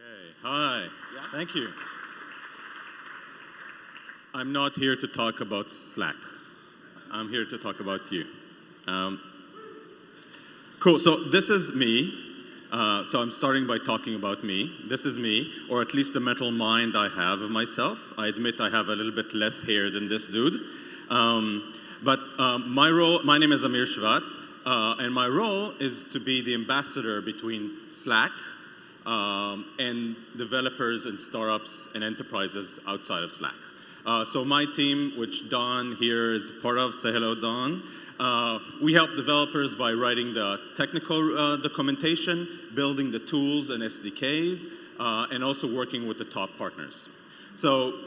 Okay, hi. Thank you. I'm not here to talk about Slack. I'm here to talk about you. Cool, so this is me. So I'm starting by talking about me. This is me, or at least the mental mind I have of myself. I admit I have a little bit less hair than this dude. My name is Amir Shevat, and my role is to be the ambassador between Slack and developers and startups and enterprises outside of Slack. So my team, which Don here is part of, say hello, Don. We help developers by writing the technical documentation, building the tools and SDKs, and also working with the top partners. So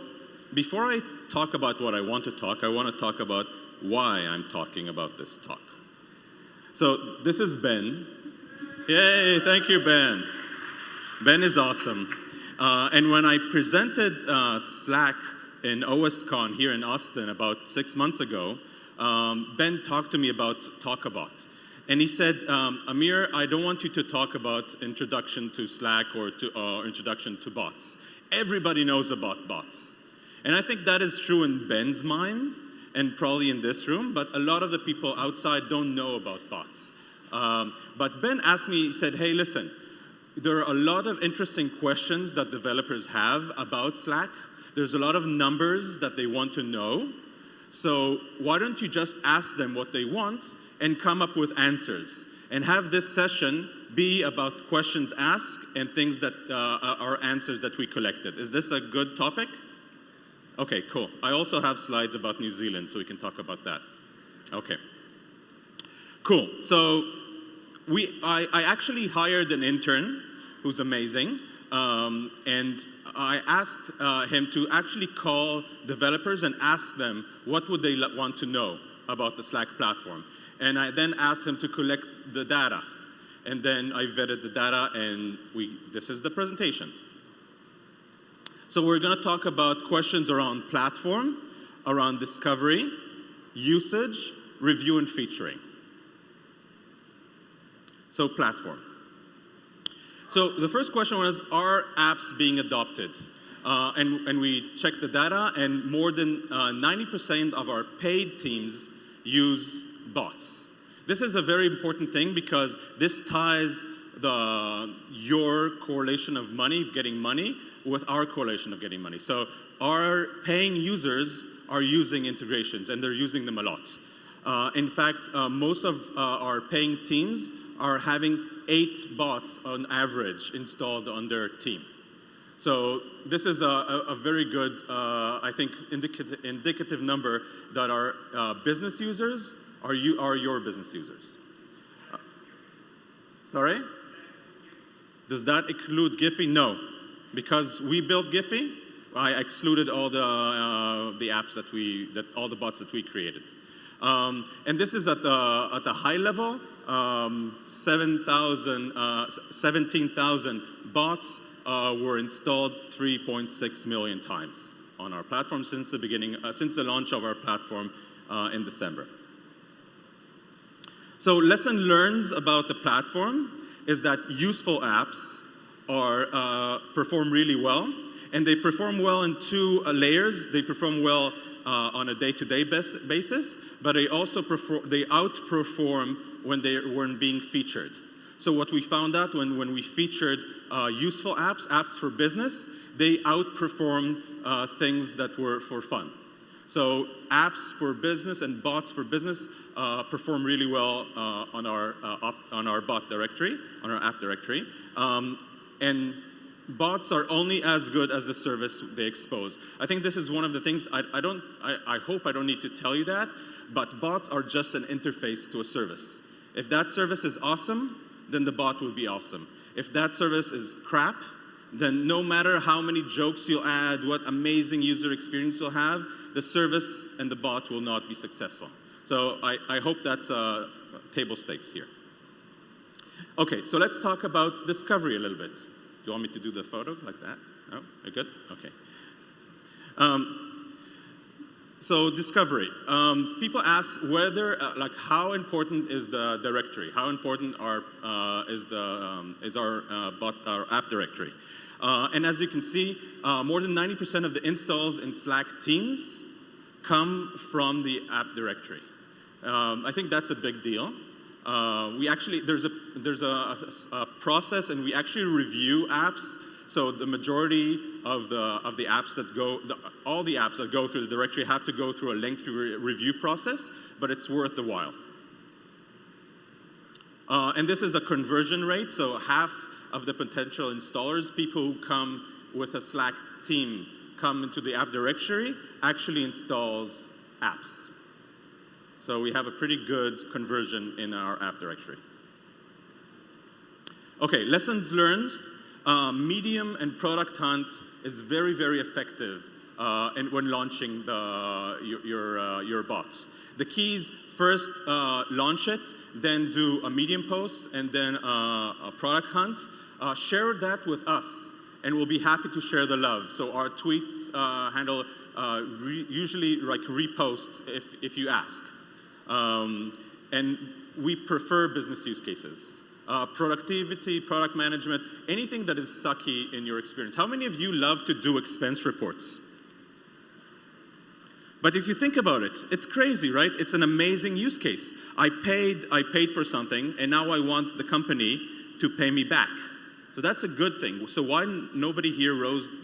before I talk about what I want to talk about why I'm talking about this talk. So this is Ben. Yay, thank you, Ben. Ben is awesome. And when I presented Slack in OSCon here in Austin about 6 months ago, Ben talked to me about Talkabout. And he said, Amir, I don't want you to talk about introduction to Slack or introduction to bots. Everybody knows about bots. And I think that is true in Ben's mind and probably in this room, but a lot of the people outside don't know about bots. But Ben asked me, he said, hey, listen, there are a lot of interesting questions that developers have about Slack. There's a lot of numbers that they want to know. So why don't you just ask them what they want and come up with answers? And have this session be about questions asked and things that are answers that we collected. Is this a good topic? Okay, cool. I also have slides about New Zealand, so we can talk about that. Okay. Cool. So I actually hired an intern who's amazing, and I asked him to actually call developers and ask them what would they want to know about the Slack platform. And I then asked him to collect the data. And then I vetted the data, and this is the presentation. So we're going to talk about questions around platform, around discovery, usage, review, and featuring. So platform. So the first question was, are apps being adopted? And we checked the data, and more than 90% of our paid teams use bots. This is a very important thing because this ties your correlation of money, getting money, with our correlation of getting money. So our paying users are using integrations, and they're using them a lot. In fact, most of our paying teams are having 8 bots on average installed on their team. So this is a very good, I think, indicative number that our business users are your business users. Sorry? Does that include Giphy? No. Because we built Giphy, I excluded all the apps all the bots that we created. And this is at the high level, 17,000 bots were installed 3.6 million times on our platform since the launch of our platform in December. So lesson learned about the platform is that useful apps perform really well, and they perform well in 2 layers. They perform well on a day-to-day basis, but they also outperform when they weren't being featured. So what we found out when we featured useful apps for business, they outperformed things that were for fun. So apps for business and bots for business perform really well on our bot directory, on our app directory. And bots are only as good as the service they expose. I think this is one of the things, I hope I don't need to tell you that, but bots are just an interface to a service. If that service is awesome, then the bot will be awesome. If that service is crap, then no matter how many jokes you'll add, what amazing user experience you'll have, the service and the bot will not be successful. So I hope that's table stakes here. Okay, so let's talk about discovery a little bit. Do you want me to do the photo like that? No? You're good? Okay. So discovery. People ask whether, how important is the directory? How important is our app directory? And as you can see, more than 90% of the installs in Slack teams come from the app directory. I think that's a big deal. We actually, there's a process, and we actually review apps. So the majority of the apps that go, all the apps that go through the directory have to go through a lengthy review process, but it's worth the while. And this is a conversion rate, so half of the potential installers, people who come with a Slack team, come into the app directory, actually installs apps. So we have a pretty good conversion in our app directory. Okay, lessons learned. Medium and Product Hunt is very, very effective when launching your bots. The keys: first, launch it, then do a Medium post, and then a Product Hunt. Share that with us, and we'll be happy to share the love. So our tweet handle usually like reposts if you ask. And we prefer business use cases. Productivity, product management, anything that is sucky in your experience. How many of you love to do expense reports? But if you think about it, it's crazy, right? It's an amazing use case. I paid for something, and now I want the company to pay me back. So that's a good thing. So why nobody here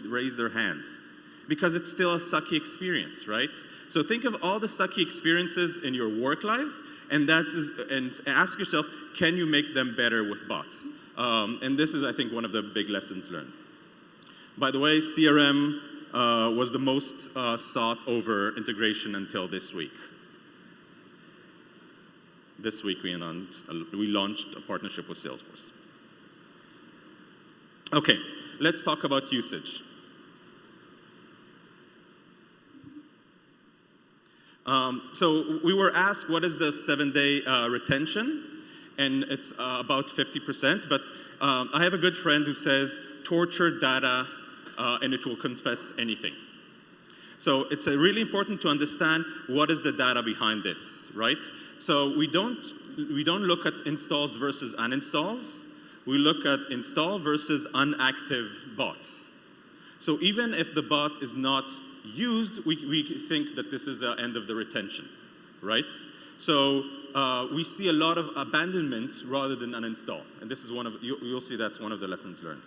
raised their hands? Because it's still a sucky experience, right? So think of all the sucky experiences in your work life, and ask yourself, can you make them better with bots? And this is, I think, one of the big lessons learned. By the way, CRM was the most sought over integration until this week. This week we launched a partnership with Salesforce. Okay, let's talk about usage. So we were asked, what is the 7-day retention? And it's about 50%. But I have a good friend who says, torture data and it will confess anything. So it's really important to understand what is the data behind this, right? So we don't look at installs versus uninstalls. We look at install versus inactive bots. So even if the bot is not used, we think that this is the end of the retention, right? So we see a lot of abandonment rather than uninstall. And this is you'll see that's one of the lessons learned.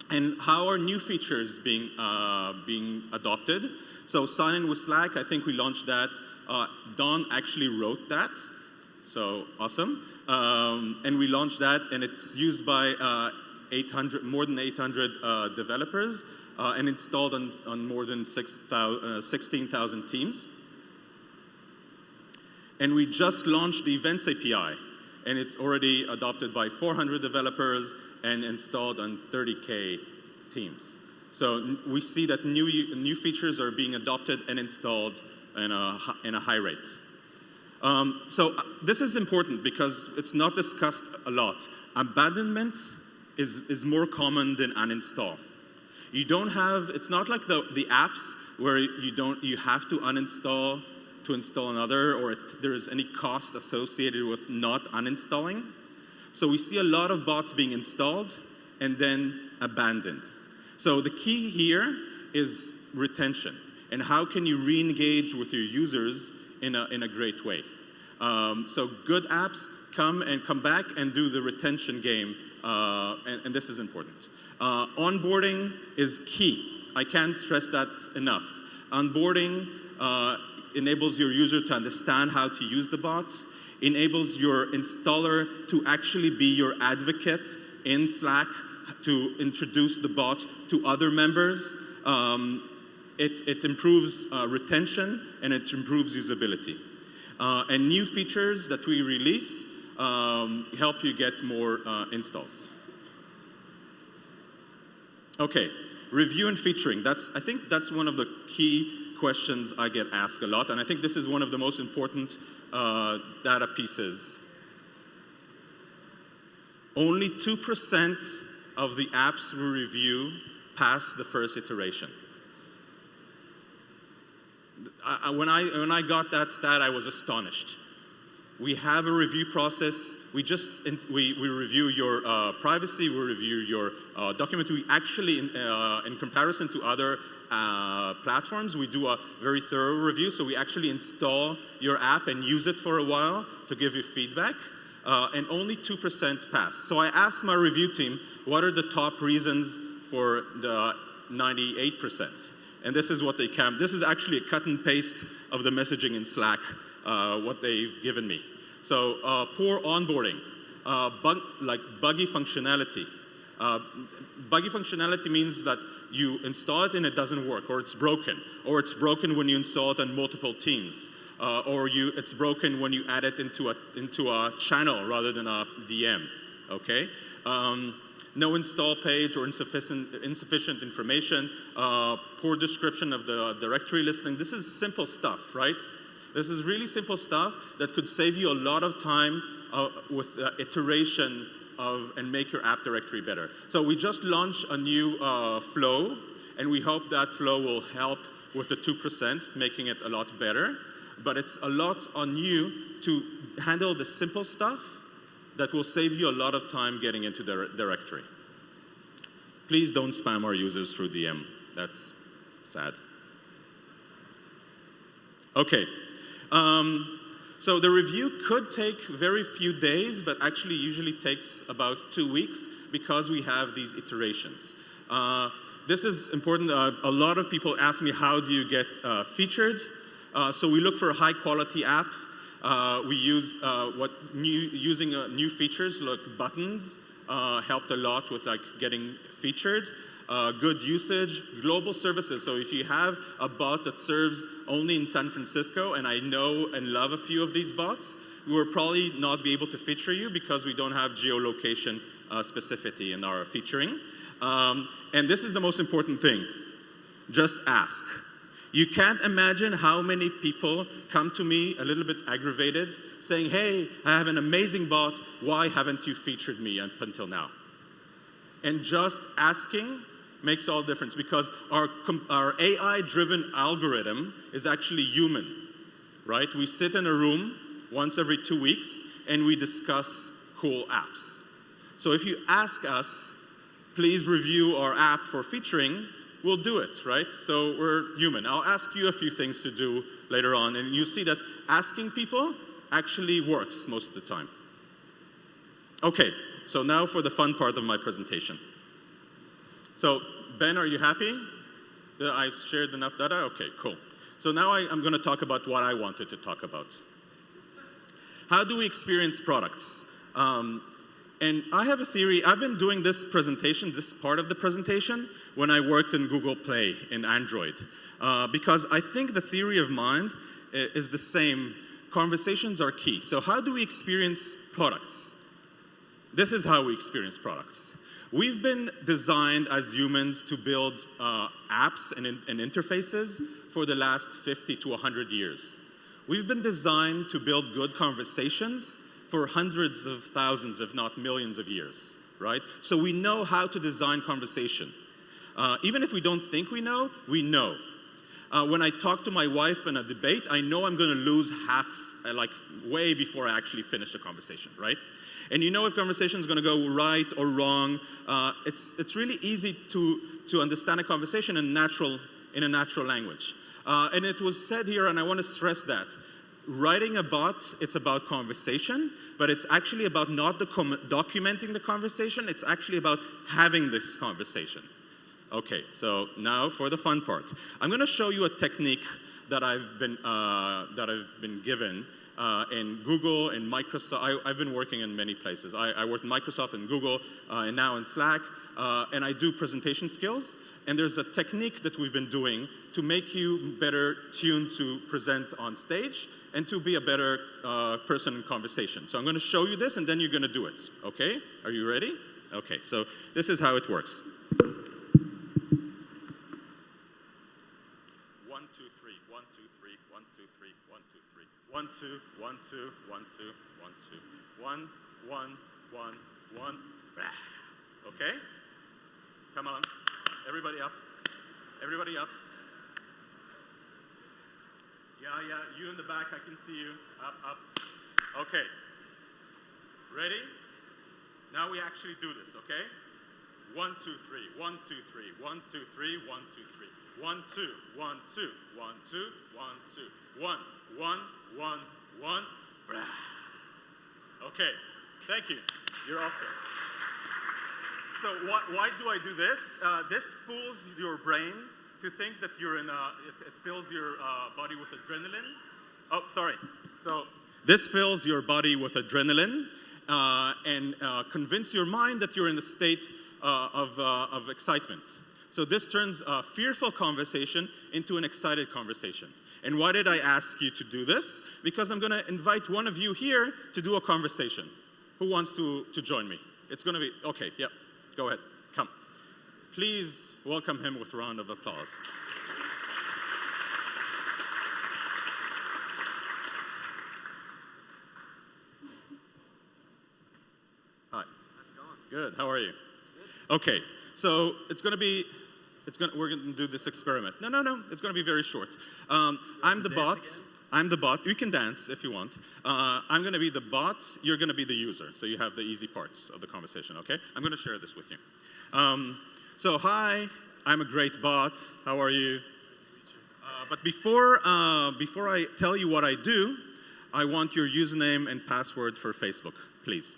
And how are new features being adopted? So sign in with Slack, I think we launched that. Don actually wrote that, so awesome. And we launched that, and it's used by more than 800 developers and installed on more than 16,000 teams. And we just launched the Events API, and it's already adopted by 400 developers and installed on 30K teams. So we see that new features are being adopted and installed in a high rate. So this is important because it's not discussed a lot. Abandonment is more common than uninstall. It's not like the apps where you have to uninstall to install another, or there is any cost associated with not uninstalling. So we see a lot of bots being installed and then abandoned. So the key here is retention, and how can you re-engage with your users in a great way. So good apps come back and do the retention game, and this is important. Onboarding is key. I can't stress that enough. Onboarding enables your user to understand how to use the bot, enables your installer to actually be your advocate in Slack, to introduce the bot to other members. It improves retention, and it improves usability. And new features that we release help you get more installs. Okay, review and featuring. I think that's one of the key questions I get asked a lot, and I think this is one of the most important data pieces. Only 2% of the apps we review pass the first iteration. When I got that stat, I was astonished. We have a review process. We review your privacy. We review your document. We actually, in comparison to other platforms, we do a very thorough review. So we actually install your app and use it for a while to give you feedback. And only 2% pass. So I asked my review team, what are the top reasons for the 98%? And this is what they came. This is actually a cut and paste of the messaging in Slack, what they've given me. So poor onboarding, buggy functionality. Buggy functionality means that you install it and it doesn't work, or it's broken when you install it on multiple teams, or it's broken when you add it into a channel rather than a DM. Okay. No install page or insufficient information, poor description of the directory listing. This is simple stuff, right? This is really simple stuff that could save you a lot of time with iteration and make your app directory better. So we just launched a new flow, and we hope that flow will help with the 2%, making it a lot better. But it's a lot on you to handle the simple stuff that will save you a lot of time getting into the directory. Please don't spam our users through DM. That's sad. Okay. So the review could take very few days, but actually usually takes about 2 weeks because we have these iterations. This is important. A lot of people ask me, how do you get featured? So we look for a high-quality app. We use using new features like buttons helped a lot with getting featured. Good usage, global services. So if you have a bot that serves only in San Francisco, and I know and love a few of these bots, we will probably not be able to feature you because we don't have geolocation specificity in our featuring. And this is the most important thing. Just ask. You can't imagine how many people come to me a little bit aggravated saying, hey, I have an amazing bot. Why haven't you featured me up until now? And just asking makes all the difference because our AI-driven algorithm is actually human, right? We sit in a room once every 2 weeks and we discuss cool apps. So if you ask us, please review our app for featuring, we'll do it, right? So we're human. I'll ask you a few things to do later on, and you see that asking people actually works most of the time. Okay, so now for the fun part of my presentation. So Ben, are you happy that I've shared enough data? Okay, cool. So now I'm going to talk about what I wanted to talk about. How do we experience products? And I have a theory. I've been doing this presentation, this part of the presentation, when I worked in Google Play in Android. Because I think the theory of mind is the same. Conversations are key. So how do we experience products? This is how we experience products. We've been designed as humans to build apps and interfaces for the last 50 to 100 years. We've been designed to build good conversations for hundreds of thousands, if not millions of years, right? So we know how to design conversation. Even if we don't think we know, we know. When I talk to my wife in a debate, I know I'm going to lose half, way before I actually finish the conversation, right? And you know if conversation is going to go right or wrong. It's really easy to understand a conversation in a natural language. And it was said here, and I want to stress that. Writing a bot, it's about conversation, but it's actually about not documenting the conversation. It's actually about having this conversation. Okay, so now for the fun part. I'm going to show you a technique that I've been given in Google and Microsoft. I've been working in many places. I worked in Microsoft and Google, and now in Slack, and I do presentation skills. And there's a technique that we've been doing to make you better tuned to present on stage and to be a better person in conversation. So I'm going to show you this, and then you're going to do it. Okay? Are you ready? Okay, so this is how it works. 1, 2, 3, 1, 2, 3, 1, 2, 3, 1, 2, 3, 1, 2, 3, 1, 2, 1, 2, 1, 2, 1, 2, 1, 1, 1, 1. Okay? Come on. Everybody up. Everybody up. Yeah, you in the back, I can see you. Up, up. Okay. Ready? Now we actually do this, okay? 1, 2, 3, 1, 2, 3, 1, 2, 3, 1, 2, 3. 1, 2, 1, 2, 1, 2, 1, 2, 1, 1, 1, 1. Okay, thank you. You're all set. So why do I do this? This fools your brain to think that you're in it fills your body with adrenaline. Oh, sorry. So this fills your body with adrenaline and convince your mind that you're in a state of excitement. So this turns a fearful conversation into an excited conversation. And why did I ask you to do this? Because I'm going to invite one of you here to do a conversation. Who wants to join me? It's going to be, okay, yep, go ahead, come. Please welcome him with a round of applause. Hi. How's it going? Good, how are you? Good. Okay, so we're going to do this experiment. No, it's going to be very short. I'm the bot. I'm the bot. You can dance if you want. I'm going to be the bot. You're going to be the user. So you have the easy parts of the conversation, okay? I'm going to share this with you. So hi, I'm a great bot. How are you? But before I tell you what I do, I want your username and password for Facebook, please.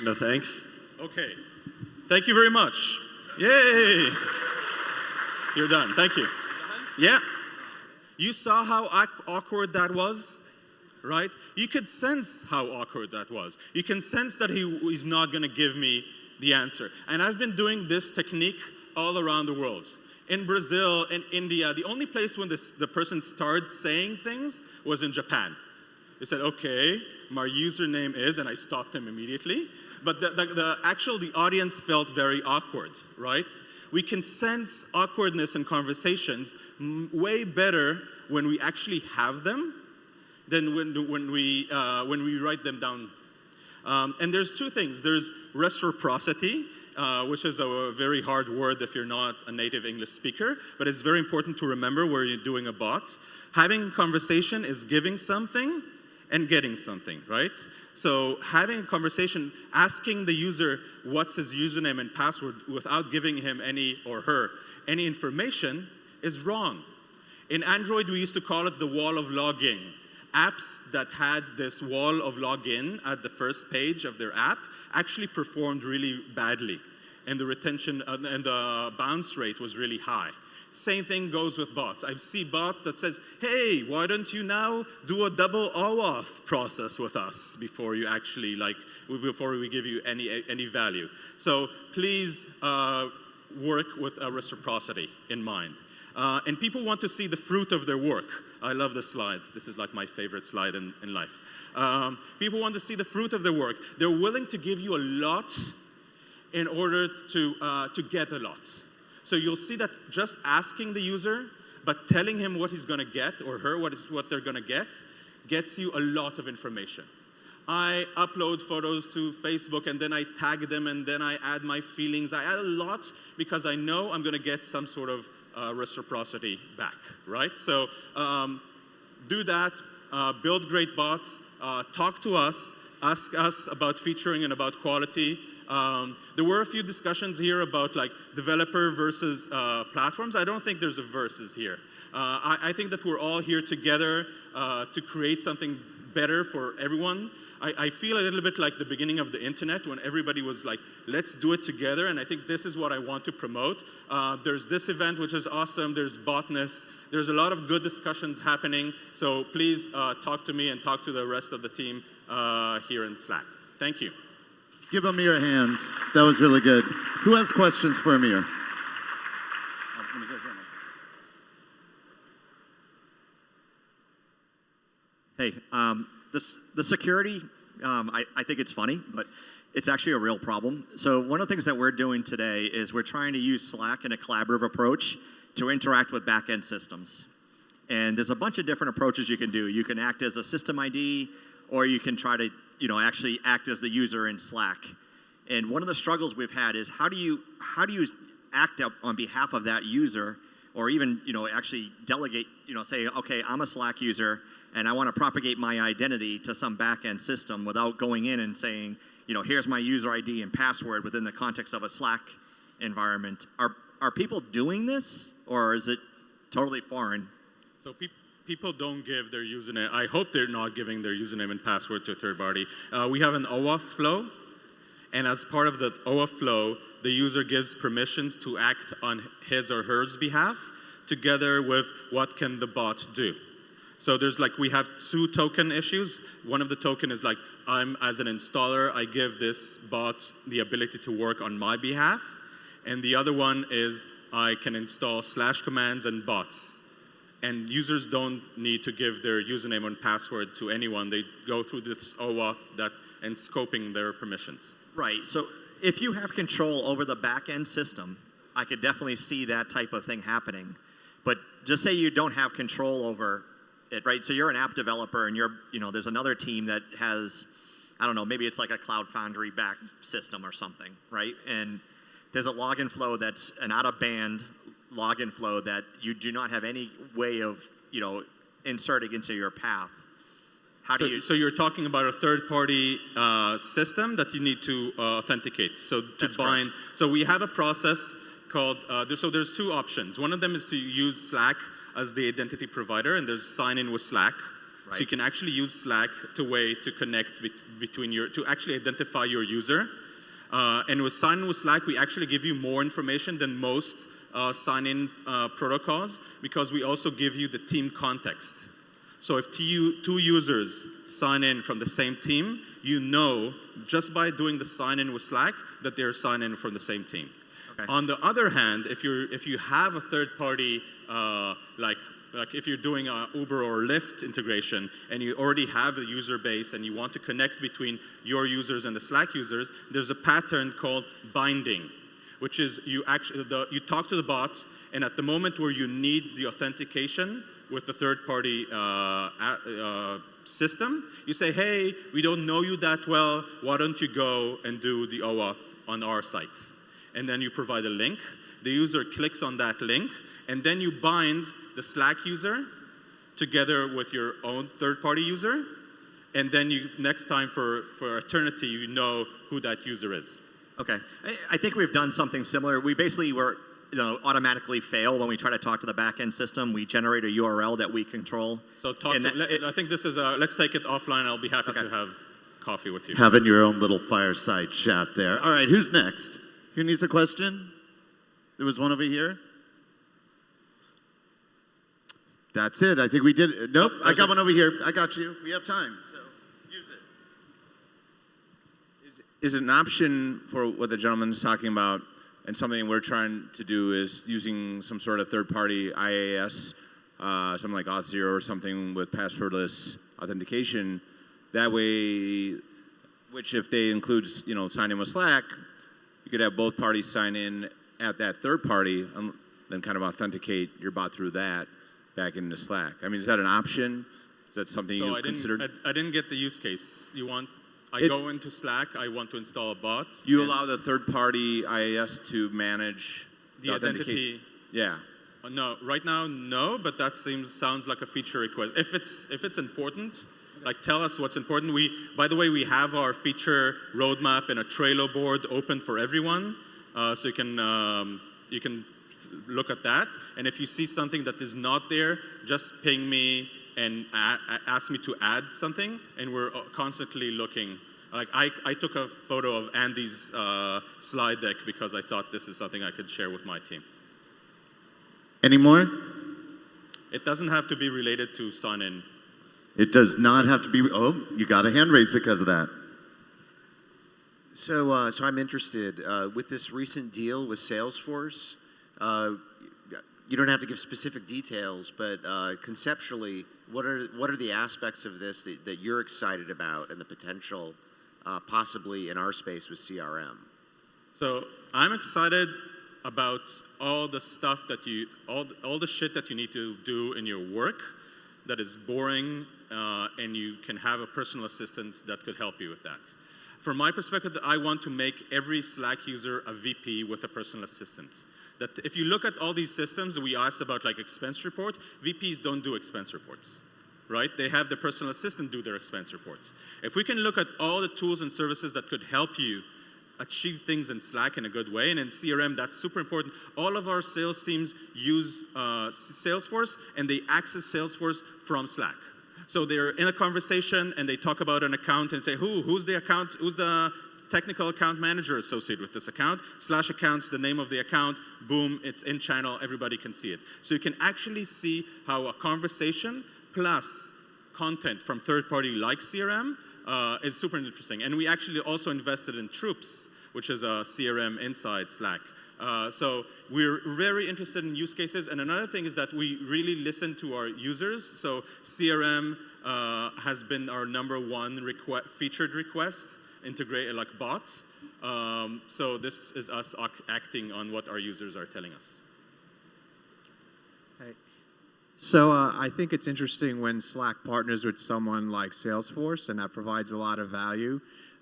No thanks. Okay. Thank you very much. Yay! You're done. Thank you. Yeah. You saw how awkward that was, right? You could sense how awkward that was. You can sense that he's not going to give me the answer. And I've been doing this technique all around the world. In Brazil, in India, the only place when the person started saying things was in Japan. They said, okay, my username is, and I stopped him immediately. But the audience felt very awkward, right? We can sense awkwardness in conversations way better when we actually have them than when we write them down. And there's two things. There's reciprocity, which is a very hard word if you're not a native English speaker, but it's very important to remember where you're doing a bot. Having a conversation is giving something and getting something, right? So having a conversation, asking the user what's his username and password without giving him or her any information is wrong. In Android, we used to call it the wall of login. Apps that had this wall of login at the first page of their app actually performed really badly, and the retention and the bounce rate was really high. Same thing goes with bots. I see bots that says, hey, why don't you now do a double OAuth process with us before you actually, before we give you any value. So please work with a reciprocity in mind. And people want to see the fruit of their work. I love this slide. This is like my favorite slide in life. People want to see the fruit of their work. They're willing to give you a lot in order to get a lot. So you'll see that just asking the user, but telling him what he's going to get, or her what they're going to get, gets you a lot of information. I upload photos to Facebook, and then I tag them, and then I add my feelings. I add a lot because I know I'm going to get some sort of reciprocity back, right? So do that, build great bots, talk to us, ask us about featuring and about quality. There were a few discussions here about developer versus platforms. I don't think there's a versus here. I think that we're all here together to create something better for everyone. I feel a little bit like the beginning of the internet when everybody was like, let's do it together, and I think this is what I want to promote. There's this event, which is awesome. There's Botness. There's a lot of good discussions happening, so please talk to me and talk to the rest of the team here in Slack. Thank you. Give Amir a hand. That was really good. Who has questions for Amir? Hey, the security, I think it's funny, but it's actually a real problem. So one of the things that we're doing today is we're trying to use Slack in a collaborative approach to interact with back-end systems. And there's a bunch of different approaches you can do. You can act as a system ID, or you can try to actually act as the user in Slack. And one of the struggles we've had is how do you act up on behalf of that user or even, actually delegate, say, okay, I'm a Slack user and I want to propagate my identity to some back-end system without going in and saying, here's my user ID and password within the context of a Slack environment. Are people doing this, or is it totally foreign? So people don't give their username. I hope they're not giving their username and password to a third party. We have an OAuth flow, and as part of the OAuth flow, the user gives permissions to act on his or hers behalf, together with what can the bot do. So there's we have 2 token issues. One of the token is I'm, as an installer, I give this bot the ability to work on my behalf. And the other one is I can install / commands and bots. And users don't need to give their username and password to anyone. They go through this OAuth and scoping their permissions. Right. So if you have control over the back-end system, I could definitely see that type of thing happening. But just say you don't have control over it, right? So you're an app developer, and there's another team that has, I don't know, maybe it's like a Cloud Foundry-backed system or something, right? And there's a login flow that's an out-of-band login flow that you do not have any way of, inserting into your path. So you're talking about a third-party system that you need to authenticate. So to bind. Correct. So we have a process called. There's 2 options. One of them is to use Slack as the identity provider, and there's sign-in with Slack. Right. So you can actually use Slack to connect to actually identify your user. And with sign-in with Slack, we actually give you more information than most sign-in protocols, because we also give you the team context. So if 2 users sign in from the same team, just by doing the sign-in with Slack that they're signed in from the same team. Okay. On the other hand, if you have a third party, like if you're doing a Uber or Lyft integration and you already have a user base and you want to connect between your users and the Slack users, there's a pattern called binding, which is you talk to the bot, and at the moment where you need the authentication with the third party system, you say, hey, we don't know you that well, why don't you go and do the OAuth on our site? And then you provide a link. The user clicks on that link, and then you bind the Slack user together with your own third-party user, and then next time for eternity, you know who that user is. Okay. I think we've done something similar. We basically automatically fail when we try to talk to the back-end system. We generate a URL that we control. So I think this is let's take it offline. I'll be happy to have coffee with you. Having your own little fireside chat there. All right, who's next? Who needs a question? There was one over here. That's it. I think we did. Nope, I got one over here. I got you. We have time, so use it. Is it an option for what the gentleman's talking about, and something we're trying to do is using some sort of third-party IaaS, something like Auth0 or something with passwordless authentication. That way, which if they include, sign in with Slack, you could have both parties sign in at that third party and then kind of authenticate your bot through that back into Slack. I mean, is that an option? Is that something you've considered? I didn't get the use case. I go into Slack, I want to install a bot. You allow the third-party IaaS to manage the identity. Yeah. No, right now, no, but that sounds like a feature request. If it's important, tell us what's important. By the way, we have our feature roadmap and a Trello board open for everyone, so you can look at that. And if you see something that is not there, just ping me and ask me to add something, and we're constantly looking. I took a photo of Andy's slide deck because I thought this is something I could share with my team. Any more? It doesn't have to be related to sign-in. It does not have to be. Oh, you got a hand raised because of that. So I'm interested with this recent deal with Salesforce. You don't have to give specific details, but conceptually, what are the aspects of this that you're excited about, and the potential, possibly in our space with CRM? So I'm excited about all the stuff all the shit that you need to do in your work that is boring, and you can have a personal assistant that could help you with that. From my perspective, I want to make every Slack user a VP with a personal assistant. That if you look at all these systems, we asked about like expense report, VPs don't do expense reports, right? They have the personal assistant do their expense report. If we can look at all the tools and services that could help you achieve things in Slack in a good way, and in CRM, that's super important. All of our sales teams use Salesforce, and they access Salesforce from Slack. So they're in a conversation, and they talk about an account and say, who's the technical account manager associated with this account? Slash accounts, the name of the account, boom, it's in channel, everybody can see it. So you can actually see how a conversation plus content from third party like CRM is super interesting. And we actually also invested in Troops, which is a CRM inside Slack. So we're very interested in use cases. And another thing is that we really listen to our users. So CRM has been our #1 featured request, integrate like bot. So this is us acting on what our users are telling us. Hey. So I think it's interesting when Slack partners with someone like Salesforce, and that provides a lot of value.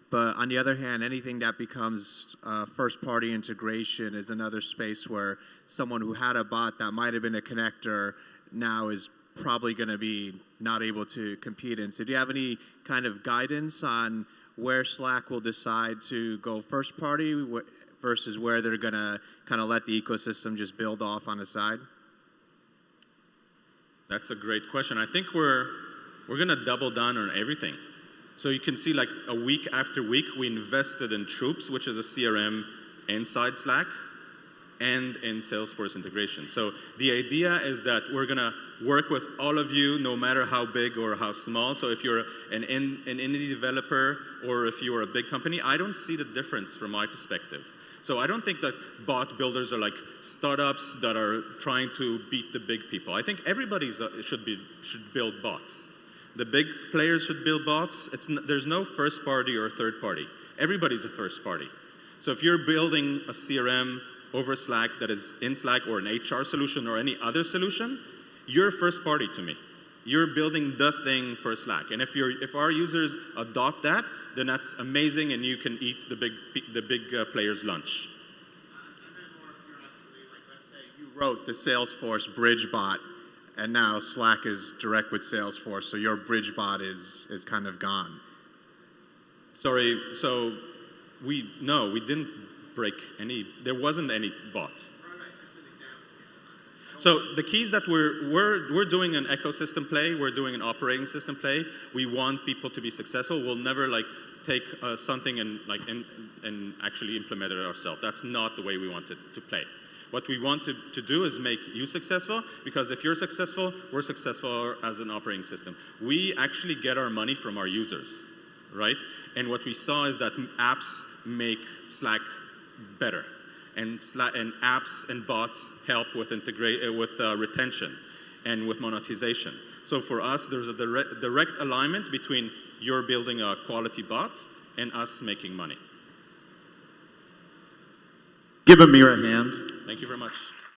But on the other hand, anything that becomes first-party integration is another space where someone who had a bot that might have been a connector now is probably going to be not able to compete in. So do you have any kind of guidance on where Slack will decide to go first-party versus where they're going to kind of let the ecosystem just build off on the side? That's a great question. I think we're going to double down on everything. So you can see like a week after week, we invested in Troops, which is a CRM inside Slack, and in Salesforce integration. So the idea is that we're going to work with all of you, no matter how big or how small. So if you're an indie developer or if you're a big company, I don't see the difference from my perspective. So I don't think that bot builders are like startups that are trying to beat the big people. I think everybody should build bots. The big players should build bots. There's no first party or third party. Everybody's a first party. So if you're building a CRM over Slack that is in Slack or an HR solution or any other solution, you're first party to me. You're building the thing for Slack. And if our users adopt that, then that's amazing and you can eat the big players' lunch. And then more if you're actually, like, let's say you wrote the Salesforce bridge bot, and now Slack is direct with Salesforce, so your bridge bot is kind of gone. Sorry, so we didn't break any, there wasn't any bot. So the keys that we're doing an ecosystem play, we're doing an operating system play. We want people to be successful. We'll never like take something and actually implement it ourselves. That's not the way we want it to play. What we want to do is make you successful, because if you're successful, we're successful as an operating system. We actually get our money from our users, right? And what we saw is that apps make Slack better. And apps and bots help with retention and with monetization. So for us, there's a direct alignment between you're building a quality bot and us making money. Give Amir a hand. Thank you very much.